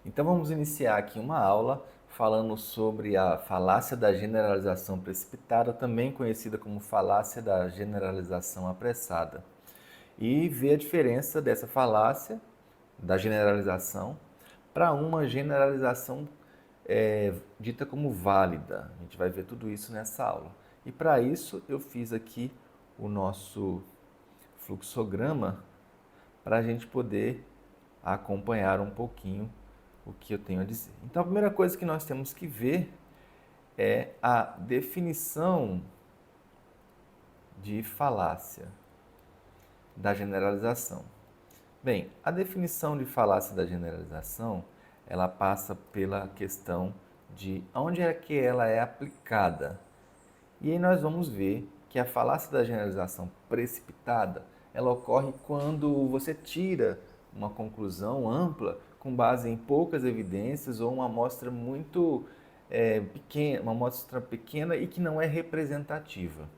Então vamos iniciar aqui uma aula falando sobre a falácia da generalização precipitada, também conhecida como falácia da generalização apressada, e ver a diferença dessa falácia da generalização para uma generalização dita como válida. A gente vai ver tudo isso nessa aula. E para isso eu fiz aqui o nosso fluxograma para a gente poder acompanhar um pouquinho o que eu tenho a dizer. Então, a primeira coisa que nós temos que ver é a definição de falácia da generalização. Bem, a definição de falácia da generalização, ela passa pela questão de onde é que ela é aplicada. E aí nós vamos ver que a falácia da generalização precipitada, ela ocorre quando você tira uma conclusão ampla com base em poucas evidências ou uma amostra muito pequena, uma amostra pequena e que não é representativa.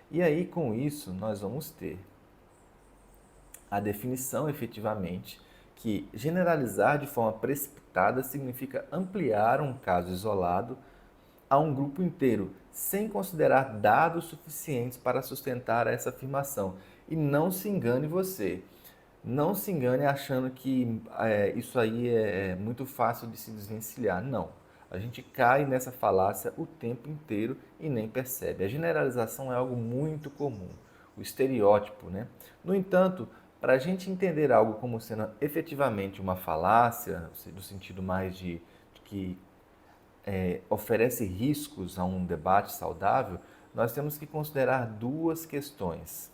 E aí, com isso, nós vamos ter a definição efetivamente que generalizar de forma precipitada significa ampliar um caso isolado a um grupo inteiro, sem considerar dados suficientes para sustentar essa afirmação. E não se engane você. Não se engane achando que isso aí é muito fácil de se desvencilhar. Não. A gente cai nessa falácia o tempo inteiro e nem percebe. A generalização é algo muito comum, o estereótipo, né? No entanto, para a gente entender algo como sendo efetivamente uma falácia, no sentido mais de que oferece riscos a um debate saudável, nós temos que considerar duas questões,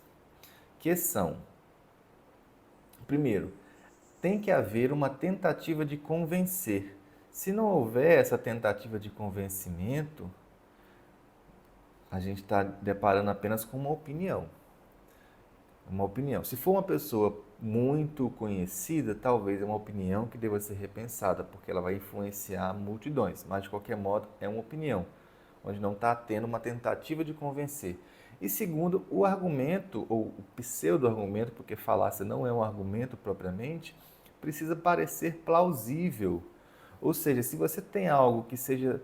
que são, primeiro, tem que haver uma tentativa de convencer. Se não houver essa tentativa de convencimento, a gente está deparando apenas com uma opinião. Uma opinião. Se for uma pessoa muito conhecida, talvez é uma opinião que deva ser repensada, porque ela vai influenciar multidões. Mas, de qualquer modo, é uma opinião, onde não está tendo uma tentativa de convencer. E segundo, o argumento, ou o pseudo-argumento, porque falácia não é um argumento propriamente, precisa parecer plausível. Ou seja, se você tem algo que seja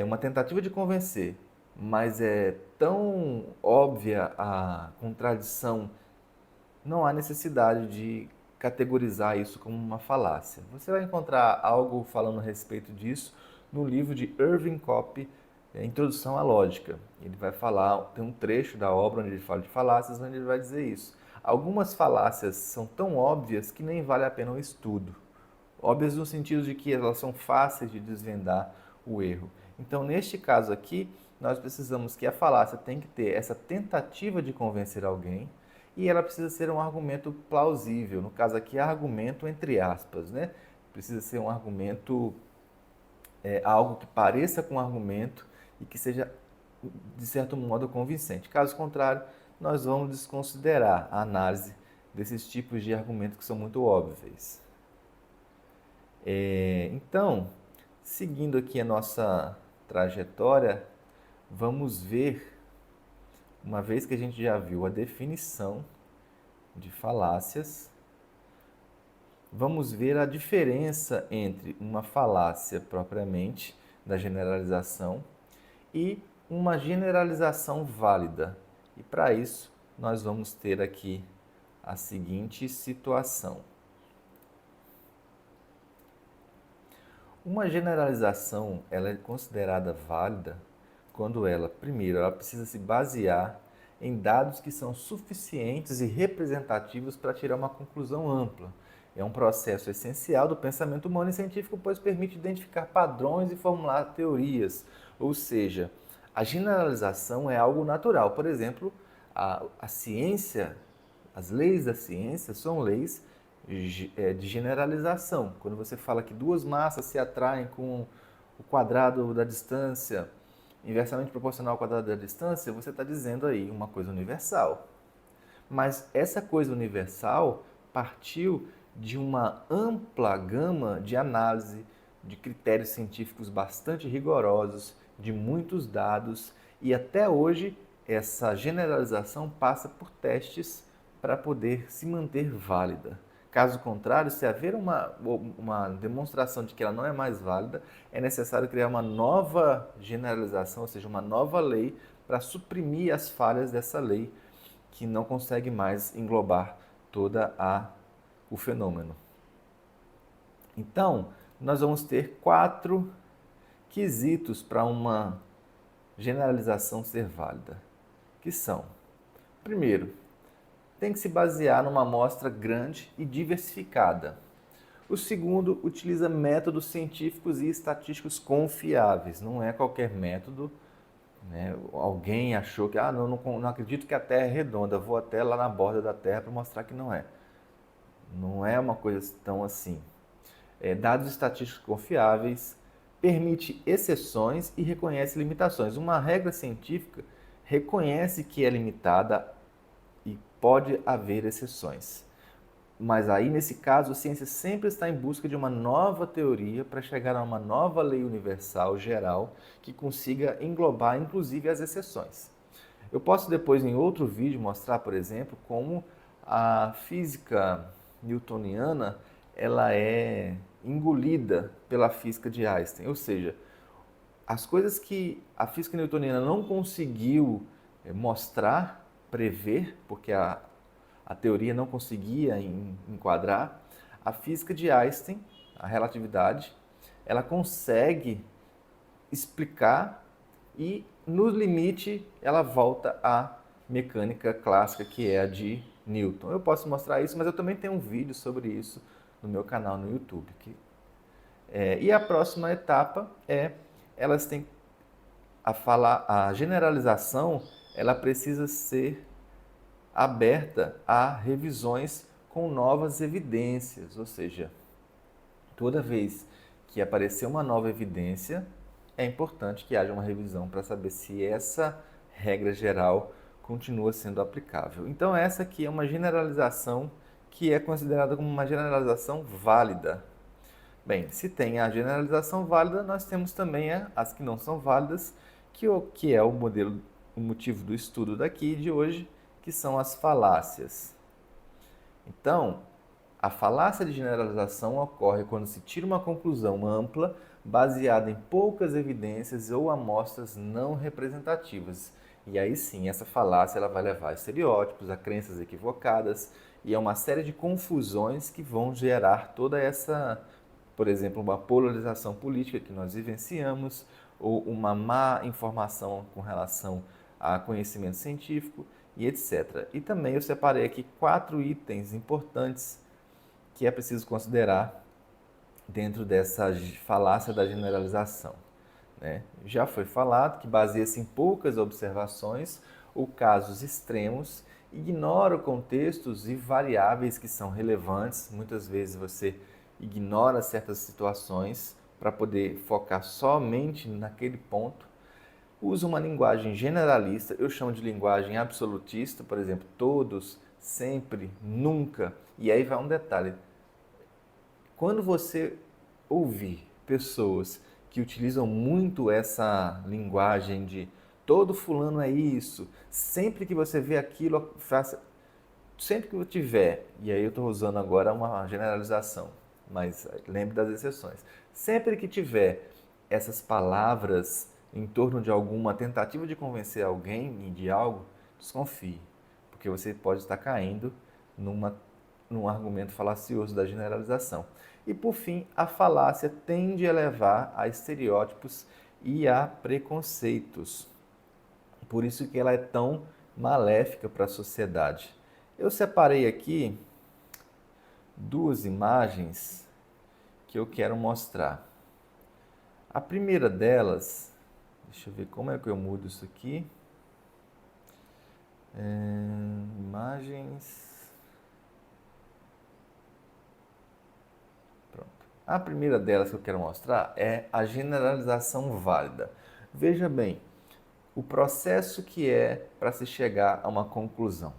uma tentativa de convencer, mas é tão óbvia a contradição, não há necessidade de categorizar isso como uma falácia. Você vai encontrar algo falando a respeito disso no livro de Irving Kopp, Introdução à Lógica. Ele vai falar, tem um trecho da obra onde ele fala de falácias, onde ele vai dizer isso. Algumas falácias são tão óbvias que nem vale a pena o estudo. Óbvias no sentido de que elas são fáceis de desvendar o erro. Então, neste caso aqui, nós precisamos que a falácia tem que ter essa tentativa de convencer alguém e ela precisa ser um argumento plausível. No caso aqui, argumento entre aspas, né? Precisa ser um argumento, algo que pareça com um argumento e que seja, de certo modo, convincente. Caso contrário, nós vamos desconsiderar a análise desses tipos de argumentos que são muito óbvios. Então, seguindo aqui a nossa trajetória, vamos ver, uma vez que a gente já viu a definição de falácias, vamos ver a diferença entre uma falácia propriamente, da generalização, e uma generalização válida. E para isso, nós vamos ter aqui a seguinte situação. Uma generalização, ela é considerada válida quando ela, primeiro, ela precisa se basear em dados que são suficientes e representativos para tirar uma conclusão ampla. É um processo essencial do pensamento humano e científico, pois permite identificar padrões e formular teorias. Ou seja, a generalização é algo natural. Por exemplo, a ciência, as leis da ciência são leis de generalização. Quando você fala que duas massas se atraem com o quadrado da distância inversamente proporcional ao quadrado da distância, você está dizendo aí uma coisa universal. Mas essa coisa universal partiu de uma ampla gama de análise, de critérios científicos bastante rigorosos, de muitos dados, e até hoje essa generalização passa por testes para poder se manter válida. Caso contrário, se haver uma demonstração de que ela não é mais válida, é necessário criar uma nova generalização, ou seja, uma nova lei para suprimir as falhas dessa lei que não consegue mais englobar toda o fenômeno. Então, nós vamos ter 4 quesitos para uma generalização ser válida, que são: primeiro, tem que se basear numa amostra grande e diversificada. O segundo, utiliza métodos científicos e estatísticos confiáveis. Não é qualquer método, né? Alguém achou que, não acredito que a Terra é redonda, vou até lá na borda da Terra para mostrar que não é. Não é uma coisa tão assim. Dados estatísticos confiáveis, permite exceções e reconhece limitações. Uma regra científica reconhece que é limitada e pode haver exceções. Mas aí, nesse caso, a ciência sempre está em busca de uma nova teoria para chegar a uma nova lei universal, geral, que consiga englobar, inclusive, as exceções. Eu posso depois, em outro vídeo, mostrar, por exemplo, como a física newtoniana ela é engolida pela física de Einstein. Ou seja, as coisas que a física newtoniana não conseguiu mostrar, prever, porque a teoria não conseguia enquadrar, a física de Einstein, a relatividade, ela consegue explicar e, no limite, ela volta à mecânica clássica, que é a de Newton. Eu posso mostrar isso, mas eu também tenho um vídeo sobre isso no meu canal no YouTube. E a próxima etapa elas têm a generalização, ela precisa ser aberta a revisões com novas evidências, ou seja, toda vez que aparecer uma nova evidência, é importante que haja uma revisão para saber se essa regra geral continua sendo aplicável. Então essa aqui é uma generalização que é considerada como uma generalização válida. Bem, se tem a generalização válida, nós temos também as que não são válidas, que é o motivo do estudo daqui de hoje, que são as falácias. Então, a falácia de generalização ocorre quando se tira uma conclusão ampla baseada em poucas evidências ou amostras não representativas. E aí sim, essa falácia ela vai levar a estereótipos, a crenças equivocadas e a uma série de confusões que vão gerar toda essa, por exemplo, uma polarização política que nós vivenciamos ou uma má informação com relação a conhecimento científico e etc. E também eu separei aqui 4 itens importantes que é preciso considerar dentro dessa falácia da generalização. Já foi falado que baseia-se em poucas observações ou casos extremos, ignora contextos e variáveis que são relevantes. Muitas vezes você ignora certas situações para poder focar somente naquele ponto. Usa uma linguagem generalista, eu chamo de linguagem absolutista, por exemplo, todos, sempre, nunca. E aí vai um detalhe. Quando você ouvir pessoas que utilizam muito essa linguagem de todo fulano é isso, sempre que você vê aquilo, sempre que eu tiver, e aí eu estou usando agora uma generalização, mas lembre das exceções, sempre que tiver essas palavras em torno de alguma tentativa de convencer alguém de algo, desconfie, porque você pode estar caindo num argumento falacioso da generalização. E por fim, a falácia tende a levar a estereótipos e a preconceitos. Por isso que ela é tão maléfica para a sociedade. Eu separei aqui 2 imagens que eu quero mostrar. A primeira delas, deixa eu ver como é que eu mudo isso aqui. Imagens. A primeira delas que eu quero mostrar é a generalização válida. Veja bem, o processo que é para se chegar a uma conclusão.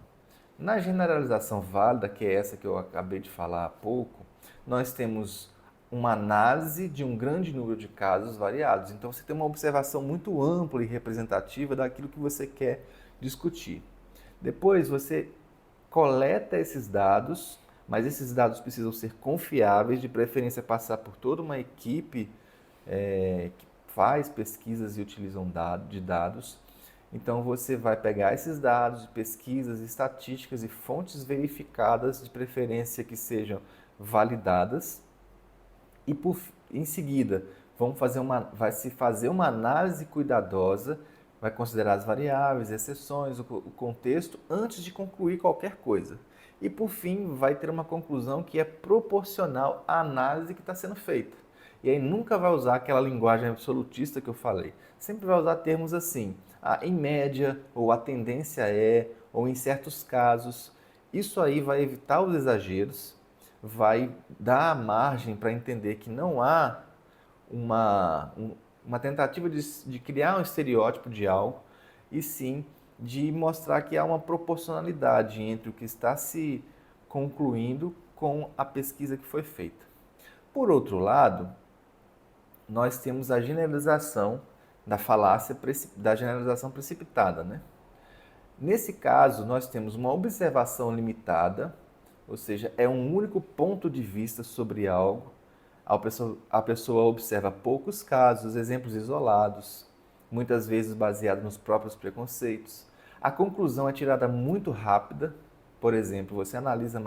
Na generalização válida, que é essa que eu acabei de falar há pouco, nós temos uma análise de um grande número de casos variados. Então você tem uma observação muito ampla e representativa daquilo que você quer discutir. Depois você coleta esses dados, mas esses dados precisam ser confiáveis, de preferência passar por toda uma equipe que faz pesquisas e utilizam dados. Então você vai pegar esses dados de pesquisas, estatísticas e fontes verificadas, de preferência que sejam validadas, e em seguida vai se fazer uma análise cuidadosa, vai considerar as variáveis, exceções, o contexto, antes de concluir qualquer coisa. E por fim, vai ter uma conclusão que é proporcional à análise que está sendo feita. E aí nunca vai usar aquela linguagem absolutista que eu falei. Sempre vai usar termos assim, em média, ou a tendência é, ou em certos casos. Isso aí vai evitar os exageros, vai dar margem para entender que não há uma tentativa de criar um estereótipo de algo, e sim de mostrar que há uma proporcionalidade entre o que está se concluindo com a pesquisa que foi feita. Por outro lado, nós temos a generalização da falácia da generalização precipitada, né? Nesse caso, nós temos uma observação limitada, ou seja, é um único ponto de vista sobre algo. A pessoa observa poucos casos, exemplos isolados, muitas vezes baseados nos próprios preconceitos. A conclusão é tirada muito rápida. Por exemplo, você analisa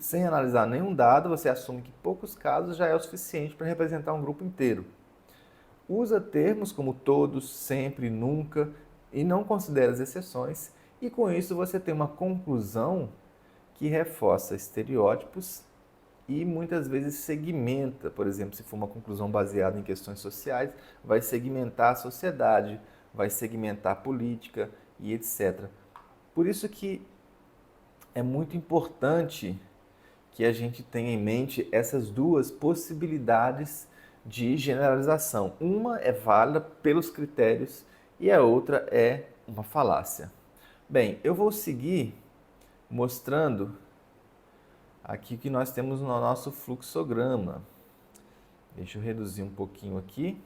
sem analisar nenhum dado, você assume que poucos casos já é o suficiente para representar um grupo inteiro. Usa termos como todos, sempre, nunca e não considera as exceções, e com isso você tem uma conclusão que reforça estereótipos e muitas vezes segmenta. Por exemplo, se for uma conclusão baseada em questões sociais, vai segmentar a sociedade, vai segmentar a política e etc. Por isso que é muito importante que a gente tenha em mente essas duas possibilidades de generalização. Uma é válida pelos critérios e a outra é uma falácia. Bem, eu vou seguir mostrando aqui que nós temos no nosso fluxograma. Deixa eu reduzir um pouquinho aqui.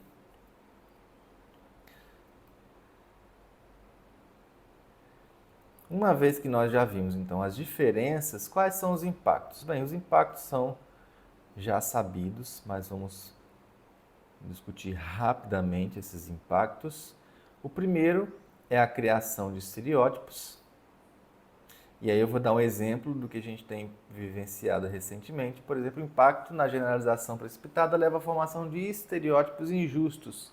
Uma vez que nós já vimos, então, as diferenças, quais são os impactos? Bem, os impactos são já sabidos, mas vamos discutir rapidamente esses impactos. O primeiro é a criação de estereótipos. E aí eu vou dar um exemplo do que a gente tem vivenciado recentemente. Por exemplo, o impacto na generalização precipitada leva à formação de estereótipos injustos.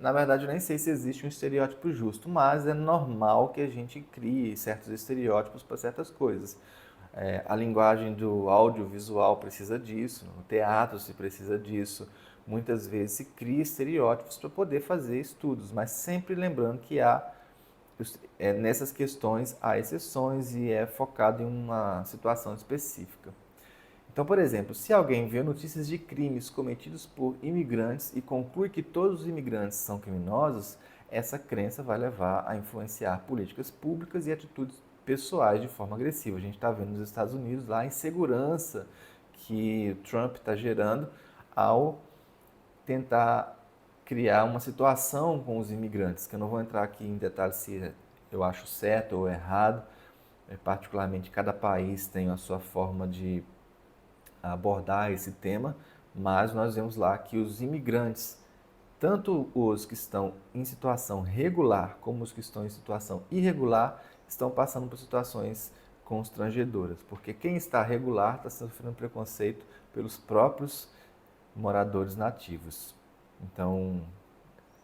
Na verdade, eu nem sei se existe um estereótipo justo, mas é normal que a gente crie certos estereótipos para certas coisas. A linguagem do audiovisual precisa disso, no teatro se precisa disso. Muitas vezes se cria estereótipos para poder fazer estudos, mas sempre lembrando que nessas questões há exceções e é focado em uma situação específica. Então, por exemplo, se alguém vê notícias de crimes cometidos por imigrantes e conclui que todos os imigrantes são criminosos, essa crença vai levar a influenciar políticas públicas e atitudes pessoais de forma agressiva. A gente está vendo nos Estados Unidos lá a insegurança que o Trump está gerando ao tentar criar uma situação com os imigrantes, que eu não vou entrar aqui em detalhes se eu acho certo ou errado. Particularmente, cada país tem a sua forma de abordar esse tema, mas nós vemos lá que os imigrantes, tanto os que estão em situação regular como os que estão em situação irregular, estão passando por situações constrangedoras, porque quem está regular está sofrendo preconceito pelos próprios moradores nativos. Então,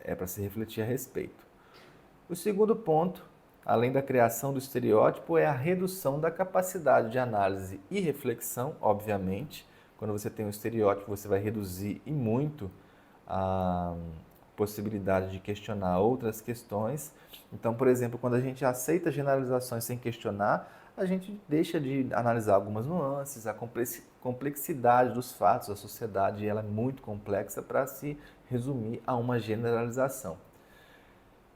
é para se refletir a respeito. O segundo ponto, além da criação do estereótipo, é a redução da capacidade de análise e reflexão, obviamente. Quando você tem um estereótipo, você vai reduzir e muito a possibilidade de questionar outras questões. Então, por exemplo, quando a gente aceita generalizações sem questionar, a gente deixa de analisar algumas nuances, a complexidade dos fatos, a sociedade ela é muito complexa para se resumir a uma generalização.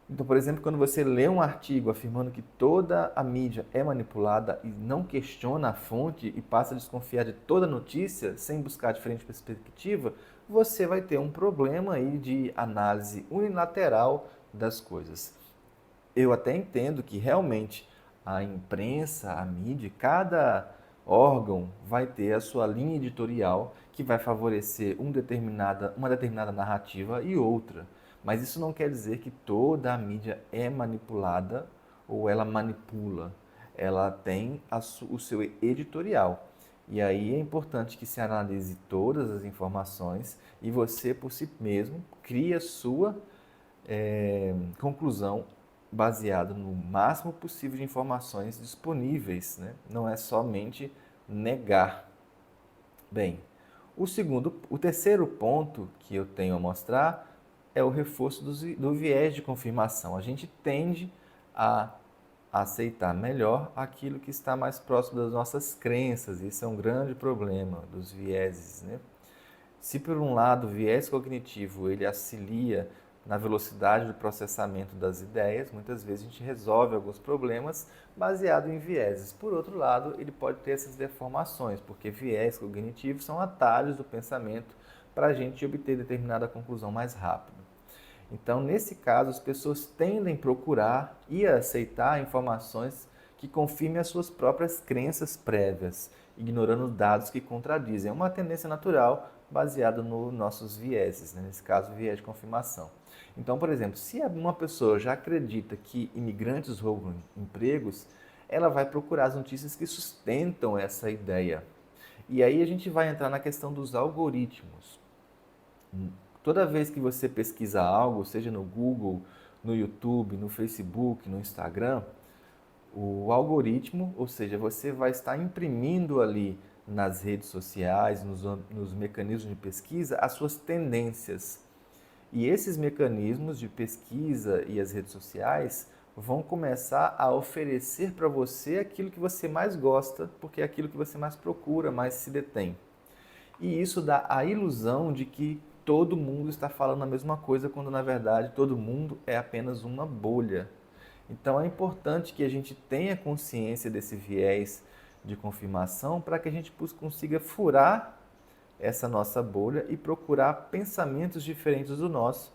Então, por exemplo, quando você lê um artigo afirmando que toda a mídia é manipulada e não questiona a fonte e passa a desconfiar de toda notícia sem buscar diferente perspectiva, você vai ter um problema aí de análise unilateral das coisas. Eu até entendo que realmente a imprensa, a mídia, cada órgão vai ter a sua linha editorial que vai favorecer uma determinada narrativa e outra. Mas isso não quer dizer que toda a mídia é manipulada ou ela manipula. Ela tem o seu editorial. E aí é importante que se analise todas as informações e você, por si mesmo, crie a sua conclusão baseada no máximo possível de informações disponíveis, né? Não é somente negar. Bem, o terceiro ponto que eu tenho a mostrar é o reforço do viés de confirmação. A gente tende a aceitar melhor aquilo que está mais próximo das nossas crenças. Isso é um grande problema dos vieses, né? Se por um lado o viés cognitivo ele auxilia na velocidade do processamento das ideias, muitas vezes a gente resolve alguns problemas baseado em vieses. Por outro lado, ele pode ter essas deformações, porque viés cognitivos são atalhos do pensamento para a gente obter determinada conclusão mais rápido. Então, nesse caso, as pessoas tendem a procurar e a aceitar informações que confirmem as suas próprias crenças prévias, ignorando dados que contradizem. É uma tendência natural baseada nos nossos vieses, né? Nesse caso, o viés de confirmação. Então, por exemplo, se uma pessoa já acredita que imigrantes roubam empregos, ela vai procurar as notícias que sustentam essa ideia. E aí a gente vai entrar na questão dos algoritmos. Toda vez que você pesquisa algo, seja no Google, no YouTube, no Facebook, no Instagram, o algoritmo, ou seja, você vai estar imprimindo ali nas redes sociais, nos mecanismos de pesquisa, as suas tendências. E esses mecanismos de pesquisa e as redes sociais vão começar a oferecer para você aquilo que você mais gosta, porque é aquilo que você mais procura, mais se detém. E isso dá a ilusão de que todo mundo está falando a mesma coisa, quando na verdade todo mundo é apenas uma bolha. Então é importante que a gente tenha consciência desse viés de confirmação para que a gente consiga furar essa nossa bolha e procurar pensamentos diferentes do nosso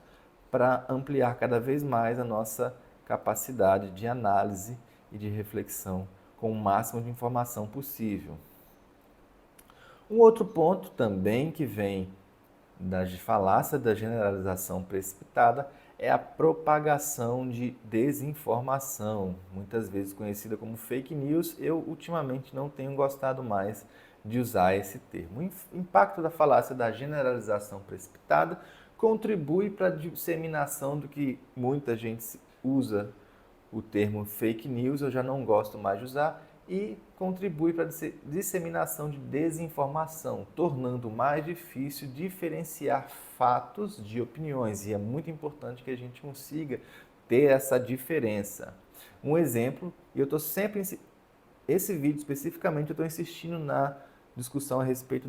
para ampliar cada vez mais a nossa capacidade de análise e de reflexão com o máximo de informação possível. Um outro ponto também que vem da falácia da generalização precipitada é a propagação de desinformação, muitas vezes conhecida como fake news. Eu ultimamente não tenho gostado mais de usar esse termo. O impacto da falácia da generalização precipitada contribui para a disseminação do que muita gente usa o termo fake news, eu já não gosto mais de usar, e contribui para a disseminação de desinformação, tornando mais difícil diferenciar fatos de opiniões. E é muito importante que a gente consiga ter essa diferença. Um exemplo, e eu estou sempre... Esse vídeo especificamente eu estou insistindo na discussão a respeito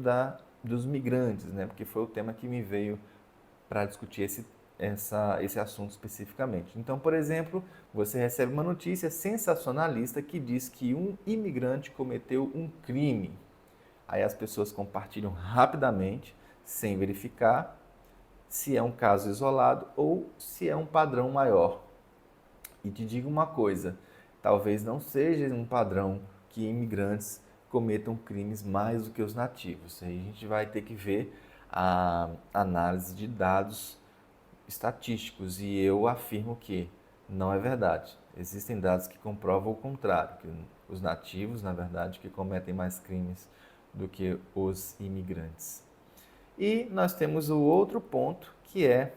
dos migrantes, né? Porque foi o tema que me veio para discutir esse assunto especificamente. Então, por exemplo, você recebe uma notícia sensacionalista que diz que um imigrante cometeu um crime. Aí as pessoas compartilham rapidamente, sem verificar se é um caso isolado ou se é um padrão maior. E te digo uma coisa, talvez não seja um padrão que imigrantes cometam crimes mais do que os nativos. Aí a gente vai ter que ver a análise de dados estatísticos e eu afirmo que não é verdade. Existem dados que comprovam o contrário, que os nativos, na verdade, que cometem mais crimes do que os imigrantes. E nós temos o outro ponto, que é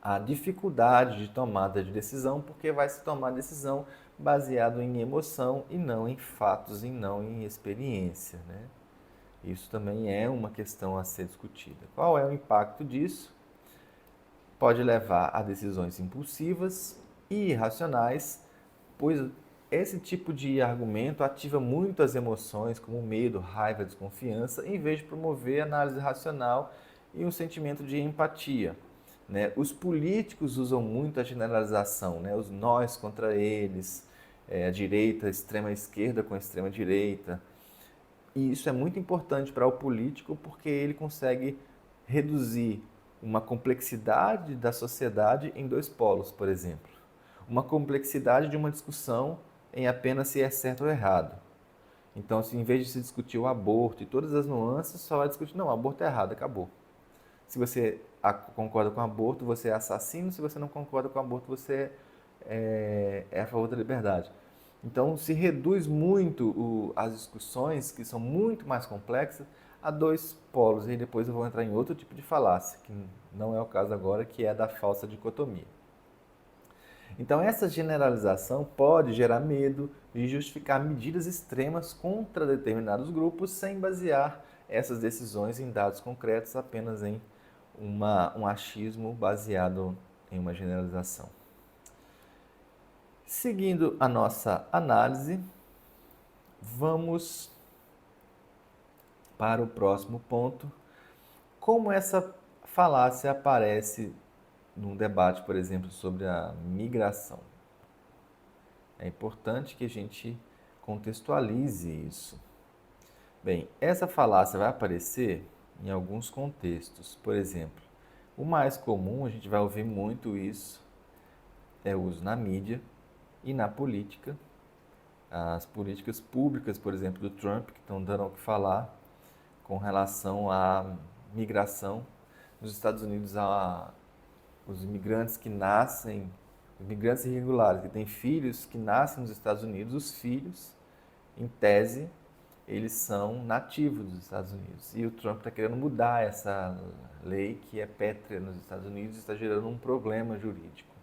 a dificuldade de tomada de decisão, porque vai se tomar decisão baseado em emoção e não em fatos e não em experiência, né? Isso também é uma questão a ser discutida. Qual é o impacto disso? Pode levar a decisões impulsivas e irracionais, pois esse tipo de argumento ativa muito as emoções, como medo, raiva, desconfiança, em vez de promover análise racional e um sentimento de empatia. Né? Os políticos usam muito a generalização, né? Os nós contra eles, a direita, a extrema esquerda com a extrema direita. E isso é muito importante para o político porque ele consegue reduzir uma complexidade da sociedade em dois polos, por exemplo. Uma complexidade de uma discussão em apenas se é certo ou errado. Então, se em vez de se discutir o aborto e todas as nuances, só vai discutir, não, o aborto é errado, acabou. Se você concorda com o aborto, você é assassino. Se você não concorda com o aborto, você é a favor da liberdade. Então, se reduz muito as discussões, que são muito mais complexas, a dois polos. E depois eu vou entrar em outro tipo de falácia, que não é o caso agora, que é a da falsa dicotomia. Então, essa generalização pode gerar medo e justificar medidas extremas contra determinados grupos sem basear essas decisões em dados concretos, apenas em um achismo baseado em uma generalização. Seguindo a nossa análise, vamos para o próximo ponto. Como essa falácia aparece num debate, por exemplo, sobre a migração? É importante que a gente contextualize isso. Bem, essa falácia vai aparecer em alguns contextos. Por exemplo, o mais comum, a gente vai ouvir muito isso, é o uso na mídia e na política. As políticas públicas, por exemplo, do Trump, que estão dando o que falar com relação à migração. Nos Estados Unidos, os imigrantes que nascem, os imigrantes irregulares, que têm filhos que nascem nos Estados Unidos, os filhos, em tese, eles são nativos dos Estados Unidos. E o Trump está querendo mudar essa lei que é pétrea nos Estados Unidos e está gerando um problema jurídico.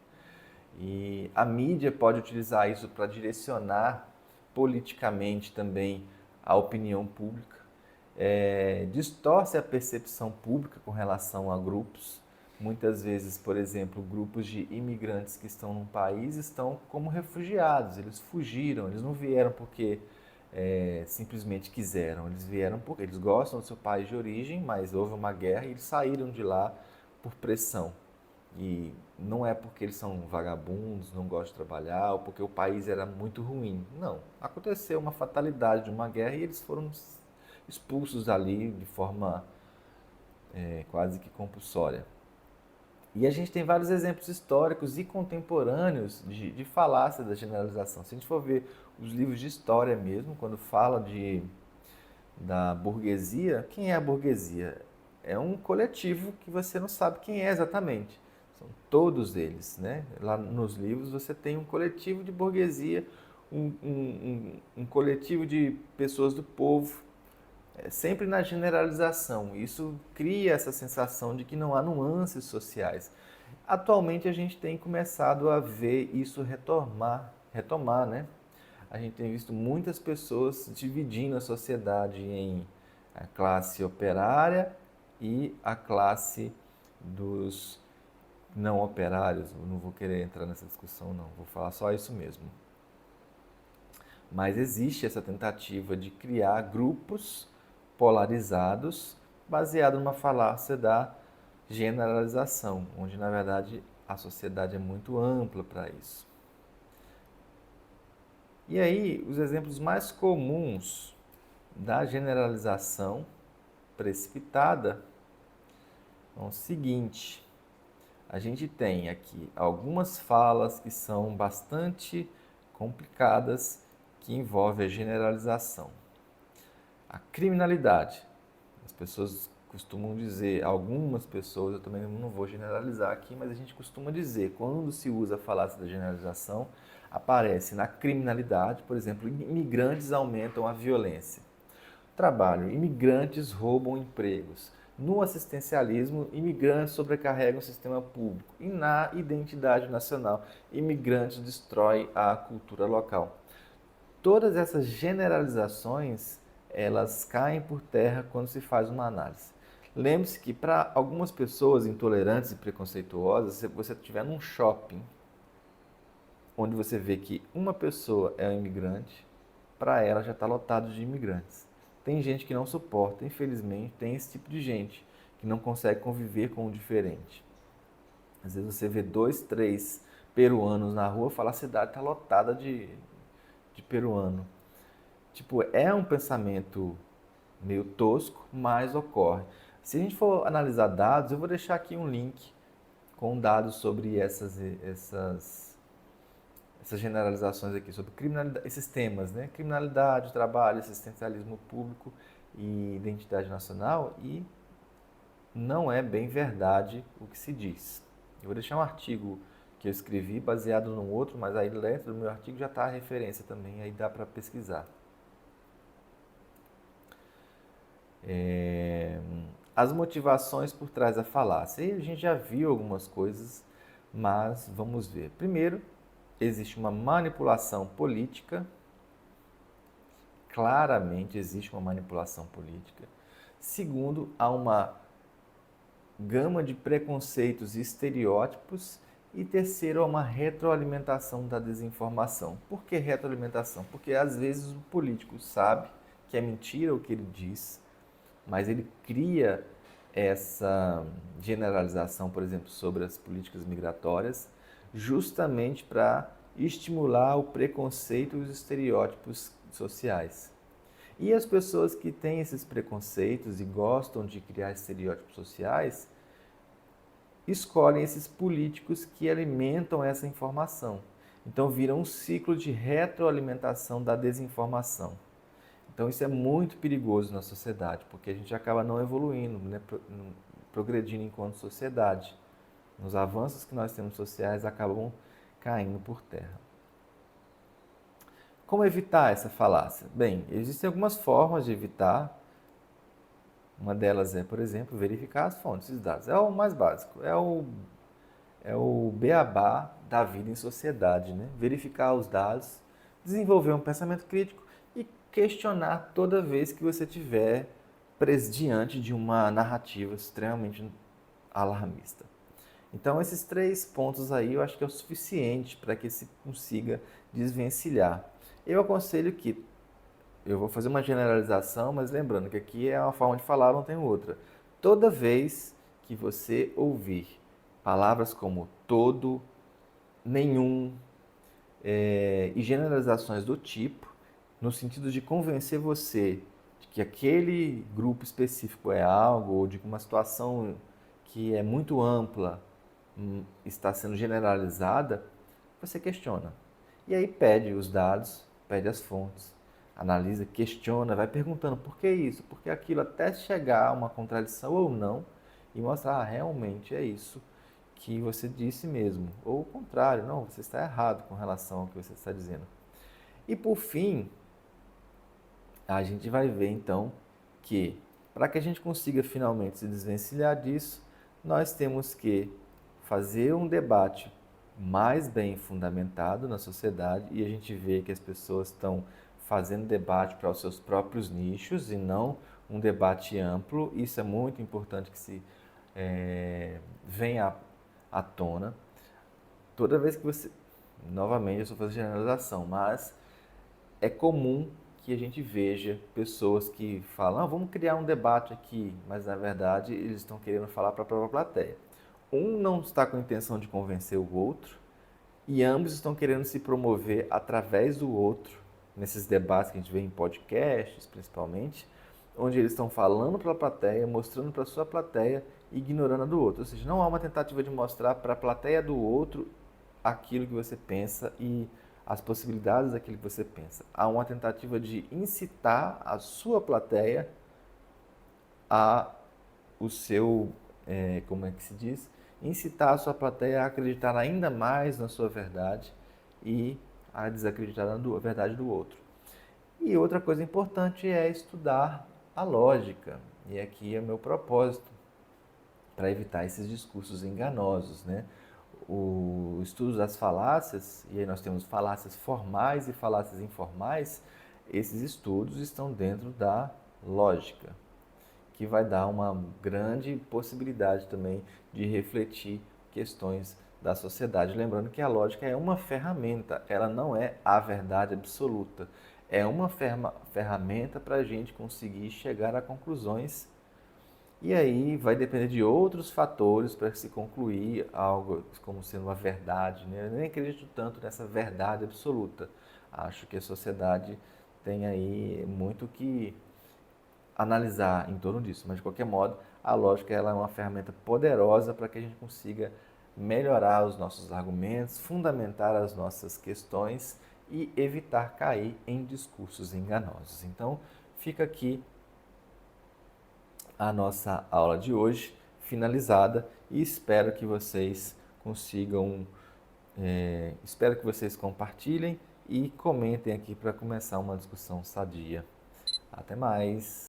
E a mídia pode utilizar isso para direcionar politicamente também a opinião pública, distorce a percepção pública com relação a grupos. Muitas vezes, por exemplo, grupos de imigrantes que estão num país estão como refugiados, eles fugiram, eles não vieram porque simplesmente quiseram, eles vieram porque eles gostam do seu país de origem, mas houve uma guerra e eles saíram de lá por pressão. E não é porque eles são vagabundos, não gostam de trabalhar, ou porque o país era muito ruim. Não. Aconteceu uma fatalidade de uma guerra e eles foram expulsos ali de forma quase que compulsória. E a gente tem vários exemplos históricos e contemporâneos de falácia da generalização. Se a gente for ver os livros de história mesmo, quando fala da burguesia, quem é a burguesia? É um coletivo que você não sabe quem é exatamente. São todos eles, né? Lá nos livros você tem um coletivo de burguesia, um coletivo de pessoas do povo, sempre na generalização. Isso cria essa sensação de que não há nuances sociais. Atualmente a gente tem começado a ver isso retomar, né? A gente tem visto muitas pessoas dividindo a sociedade em a classe operária e a classe dos não operários. Eu não vou querer entrar nessa discussão, não. Vou falar só isso mesmo. Mas existe essa tentativa de criar grupos polarizados baseado numa falácia da generalização, onde na verdade a sociedade é muito ampla para isso. E aí, os exemplos mais comuns da generalização precipitada são o seguinte: a gente tem aqui algumas falas que são bastante complicadas que envolvem a generalização. A criminalidade. As pessoas costumam dizer, algumas pessoas, eu também não vou generalizar aqui, mas a gente costuma dizer, quando se usa a falácia da generalização, aparece na criminalidade, por exemplo, imigrantes aumentam a violência. Trabalho, imigrantes roubam empregos. No assistencialismo, imigrantes sobrecarregam o sistema público. E na identidade nacional, imigrantes destroem a cultura local. Todas essas generalizações, elas caem por terra quando se faz uma análise. Lembre-se que para algumas pessoas intolerantes e preconceituosas, se você estiver num shopping, onde você vê que uma pessoa é um imigrante, para ela já está lotado de imigrantes. Tem gente que não suporta, infelizmente, tem esse tipo de gente que não consegue conviver com o diferente. Às vezes você vê 2, 3 peruanos na rua, fala a cidade está lotada de peruano. Tipo, é um pensamento meio tosco, mas ocorre. Se a gente for analisar dados, eu vou deixar aqui um link com dados sobre essas essas generalizações aqui sobre criminalidade, esses temas, né? Criminalidade, trabalho, assistencialismo público e identidade nacional, e não é bem verdade o que se diz. Eu vou deixar um artigo que eu escrevi baseado num outro, mas aí dentro do meu artigo já está a referência também, aí dá para pesquisar. As motivações por trás da falácia. E a gente já viu algumas coisas, mas vamos ver. Primeiro, existe uma manipulação política. Claramente existe uma manipulação política. Segundo, há uma gama de preconceitos e estereótipos. E terceiro, há uma retroalimentação da desinformação. Por que retroalimentação? Porque às vezes o político sabe que é mentira o que ele diz, mas ele cria essa generalização, por exemplo, sobre as políticas migratórias, justamente para estimular o preconceito e os estereótipos sociais. E as pessoas que têm esses preconceitos e gostam de criar estereótipos sociais, escolhem esses políticos que alimentam essa informação. Então vira um ciclo de retroalimentação da desinformação. Então isso é muito perigoso na sociedade, porque a gente acaba não evoluindo, né, progredindo enquanto sociedade. Os avanços que nós temos sociais acabam caindo por terra. Como evitar essa falácia? Bem, existem algumas formas de evitar. Uma delas é, por exemplo, verificar as fontes dos dados. É o mais básico, é o beabá da vida em sociedade, né? Verificar os dados, desenvolver um pensamento crítico e questionar toda vez que você estiver diante de uma narrativa extremamente alarmista. Então, esses 3 pontos aí eu acho que é o suficiente para que se consiga desvencilhar. Eu aconselho que, eu vou fazer uma generalização, mas lembrando que aqui é uma forma de falar, não tem outra. Toda vez que você ouvir palavras como todo, nenhum, e generalizações do tipo, no sentido de convencer você de que aquele grupo específico é algo, ou de que uma situação que é muito ampla está sendo generalizada, você questiona. E aí pede os dados, pede as fontes, analisa, questiona, vai perguntando por que isso, por que aquilo, até chegar a uma contradição ou não, e mostrar, realmente é isso que você disse mesmo. Ou o contrário, não, você está errado com relação ao que você está dizendo. E por fim, a gente vai ver então que, para que a gente consiga finalmente se desvencilhar disso, nós temos que fazer um debate mais bem fundamentado na sociedade, e a gente vê que as pessoas estão fazendo debate para os seus próprios nichos e não um debate amplo. Isso é muito importante que se venha à tona. Toda vez que você, novamente eu estou fazendo generalização, mas é comum que a gente veja pessoas que falam, vamos criar um debate aqui, mas na verdade eles estão querendo falar para a própria plateia. Um não está com a intenção de convencer o outro, e ambos estão querendo se promover através do outro, nesses debates que a gente vê em podcasts, principalmente, onde eles estão falando para a plateia, mostrando para a sua plateia, ignorando a do outro. Ou seja, não há uma tentativa de mostrar para a plateia do outro aquilo que você pensa e as possibilidades daquilo que você pensa. Há uma tentativa de incitar a sua plateia a o seu, como é que se diz? Incitar a sua plateia a acreditar ainda mais na sua verdade e a desacreditar na verdade do outro. E outra coisa importante é estudar a lógica. E aqui é o meu propósito, para evitar esses discursos enganosos, né? O estudo das falácias, e aí nós temos falácias formais e falácias informais, esses estudos estão dentro da lógica, que vai dar uma grande possibilidade também de refletir questões da sociedade. Lembrando que a lógica é uma ferramenta, ela não é a verdade absoluta. É uma ferramenta para a gente conseguir chegar a conclusões, e aí vai depender de outros fatores para se concluir algo como sendo uma verdade, né? Eu nem acredito tanto nessa verdade absoluta. Acho que a sociedade tem aí muito que analisar em torno disso, mas de qualquer modo, a lógica ela é uma ferramenta poderosa para que a gente consiga melhorar os nossos argumentos, fundamentar as nossas questões e evitar cair em discursos enganosos. Então, fica aqui a nossa aula de hoje finalizada e espero que vocês consigam, espero que vocês compartilhem e comentem aqui para começar uma discussão sadia. Até mais!